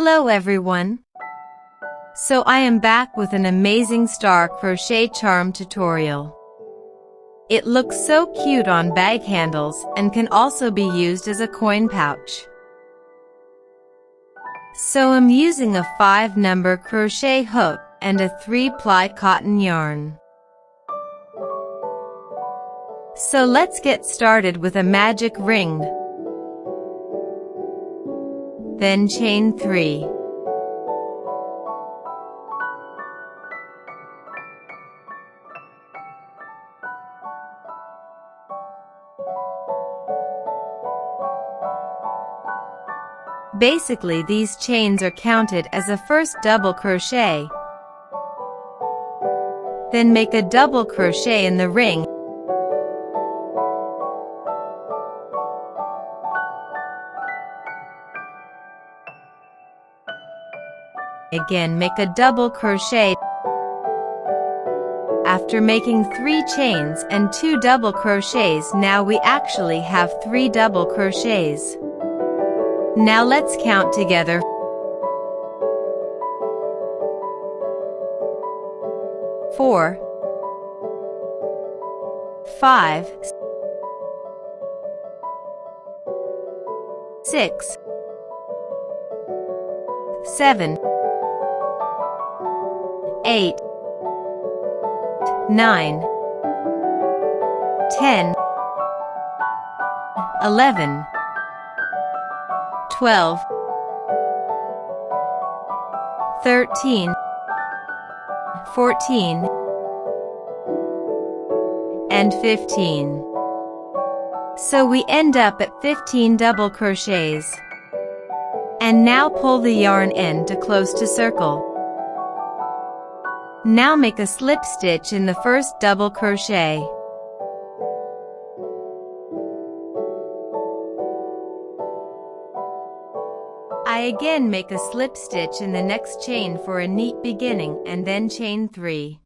Hello everyone! So I am back with an amazing star crochet charm tutorial. It looks so cute on bag handles and can also be used as a coin pouch. So I'm using a 5-number crochet hook and a 3-ply cotton yarn. So let's get started with a magic ring. Then chain 3. Basically, these chains are counted as a first double crochet. Then make a double crochet in the ring. Again, make a double crochet. After making 3 chains and 2 double crochets, now we actually have 3 double crochets. Now let's count together. 4, 5, 6, 7, 8, 9, 10, 11, 12, 13, 14, and 15. So we end up at 15 double crochets. And now pull the yarn end to close to circle. Now make a slip stitch in the first double crochet. I again make a slip stitch in the next chain for a neat beginning and then chain 3.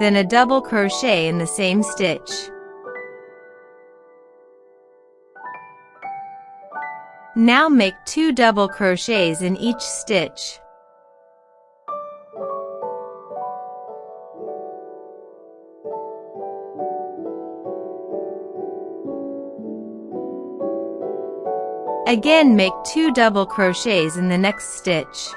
Then a double crochet in the same stitch. Now make 2 double crochets in each stitch. Again, make 2 double crochets in the next stitch.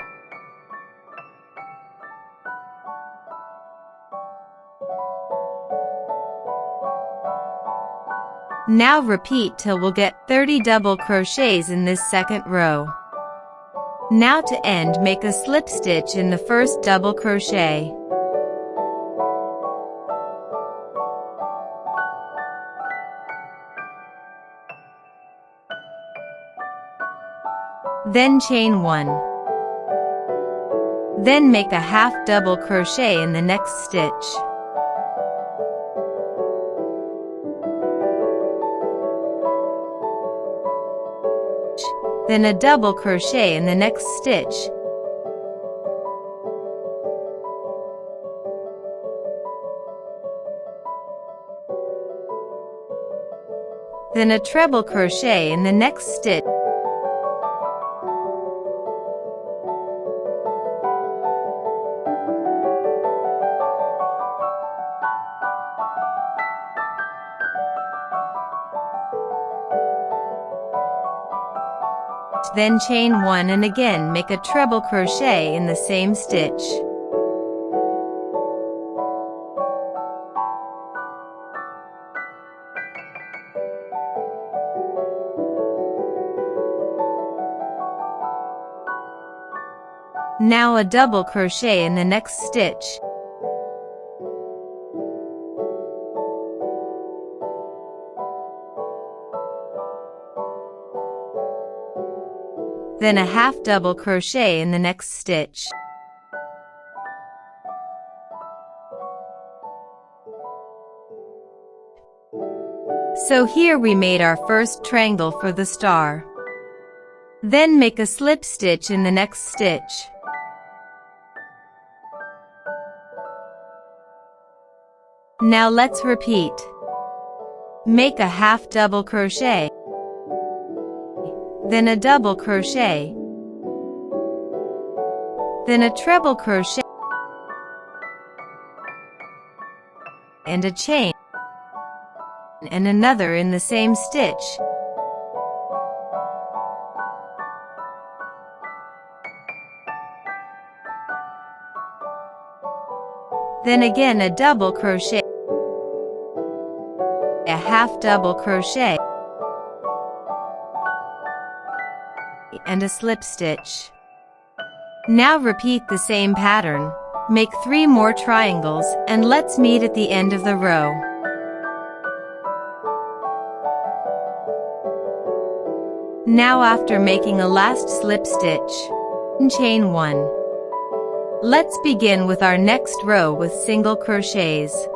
Now repeat till we'll get 30 double crochets in this second row. Now to end, make a slip stitch in the first double crochet. Then chain 1. Then make a half double crochet in the next stitch. Then a double crochet in the next stitch. Then a treble crochet in the next stitch. Then chain 1 and again make a treble crochet in the same stitch. Now a double crochet in the next stitch. Then a half double crochet in the next stitch. So here we made our first triangle for the star. Then make a slip stitch in the next stitch. Now let's repeat. Make a half double crochet, then a double crochet, then a treble crochet, and a chain, and another in the same stitch. Then again a double crochet, a half double crochet, and a slip stitch. Now repeat the same pattern. Make 3 more triangles, and let's meet at the end of the row. Now after making a last slip stitch, chain 1. Let's begin with our next row with single crochets.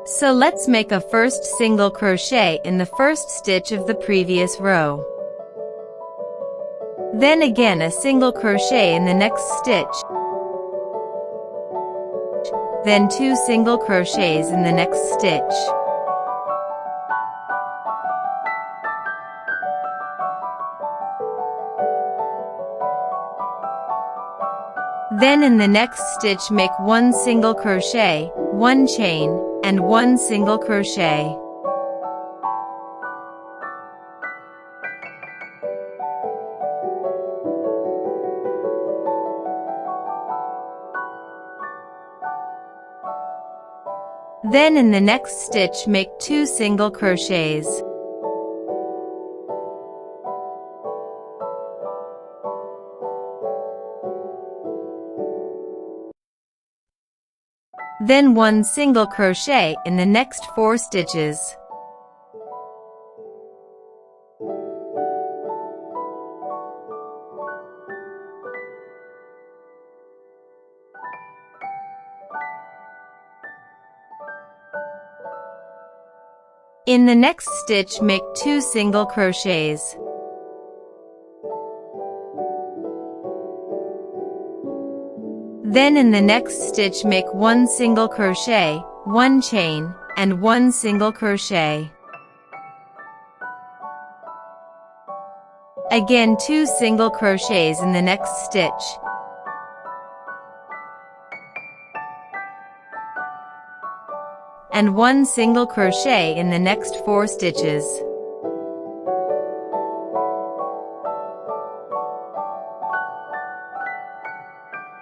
So let's make a first single crochet in the first stitch of the previous row. Then again a single crochet in the next stitch. Then 2 single crochets in the next stitch. Then in the next stitch make 1 single crochet, 1 chain, and 1 single crochet. Then in the next stitch make 2 single crochets. Then 1 single crochet in the next 4 stitches. In the next stitch make 2 single crochets. Then in the next stitch make 1 single crochet, 1 chain, and 1 single crochet. Again 2 single crochets in the next stitch. And 1 single crochet in the next 4 stitches.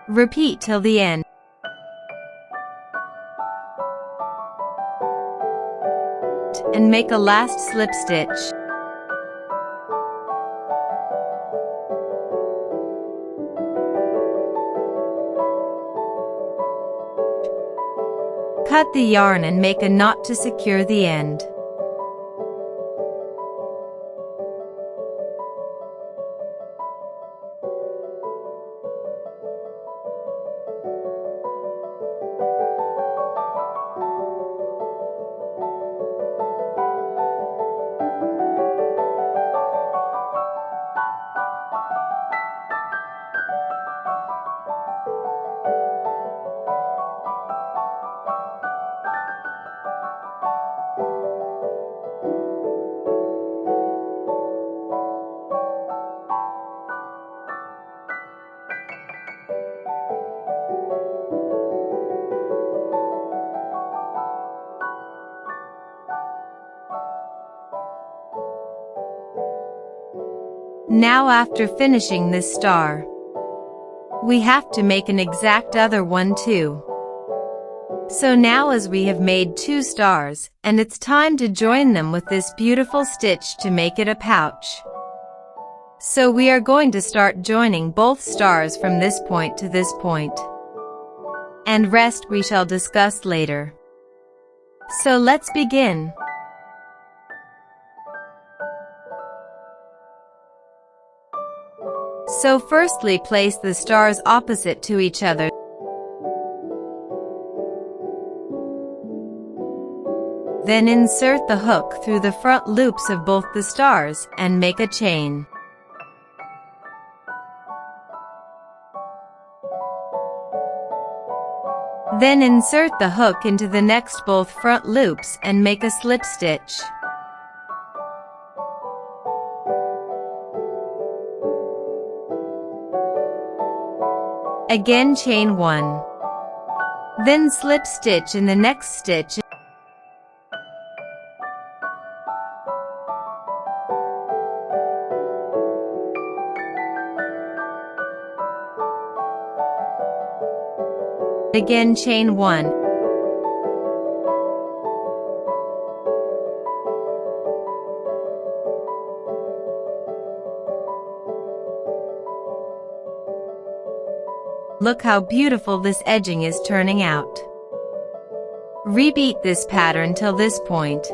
Repeat till the end. And make a last slip stitch. Cut the yarn and make a knot to secure the end. Now after finishing this star, we have to make an exact other one too. So now as we have made 2 stars, and it's time to join them with this beautiful stitch to make it a pouch. So we are going to start joining both stars from this point to this point. And rest we shall discuss later. So let's begin. So firstly place the stars opposite to each other. Then insert the hook through the front loops of both the stars and make a chain. Then insert the hook into the next both front loops and make a slip stitch. Again chain 1. Then slip stitch in the next stitch. Again chain 1. Look how beautiful this edging is turning out. Repeat this pattern till this point.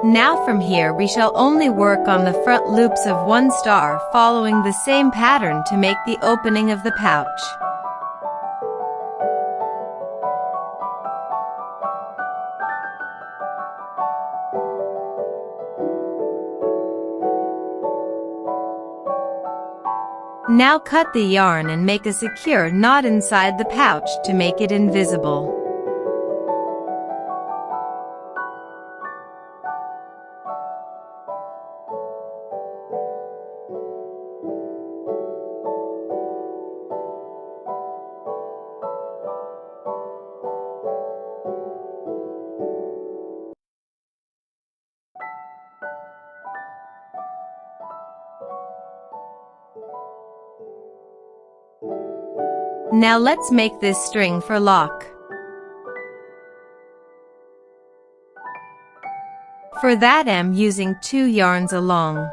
Now from here we shall only work on the front loops of one star, following the same pattern to make the opening of the pouch. Now cut the yarn and make a secure knot inside the pouch to make it invisible. Now let's make this string for lock. For that I'm using 2 yarns along.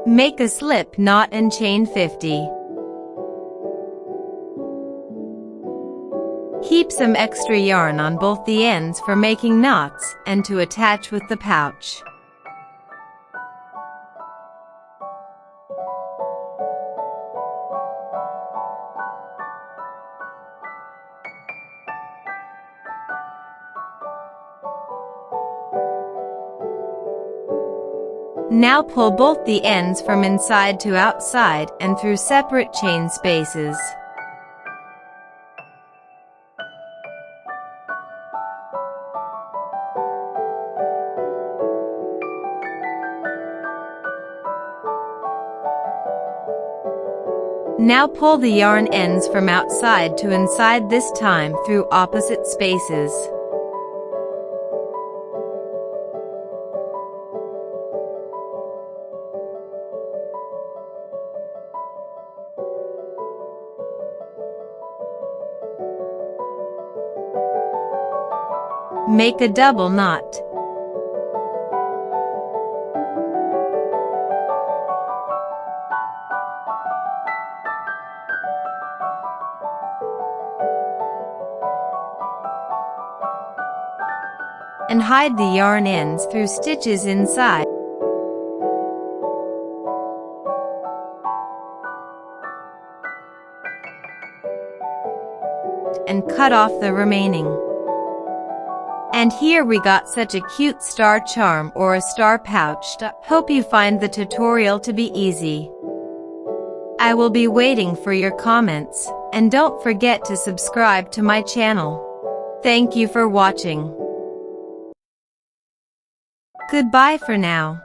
Make a slip knot and chain 50. Keep some extra yarn on both the ends for making knots and to attach with the pouch. Now pull both the ends from inside to outside and through separate chain spaces. Now pull the yarn ends from outside to inside, this time through opposite spaces. Make a double knot. And hide the yarn ends through stitches inside. And cut off the remaining. And here we got such a cute star charm or a star pouch. Hope you find the tutorial to be easy. I will be waiting for your comments, and don't forget to subscribe to my channel. Thank you for watching. Goodbye for now.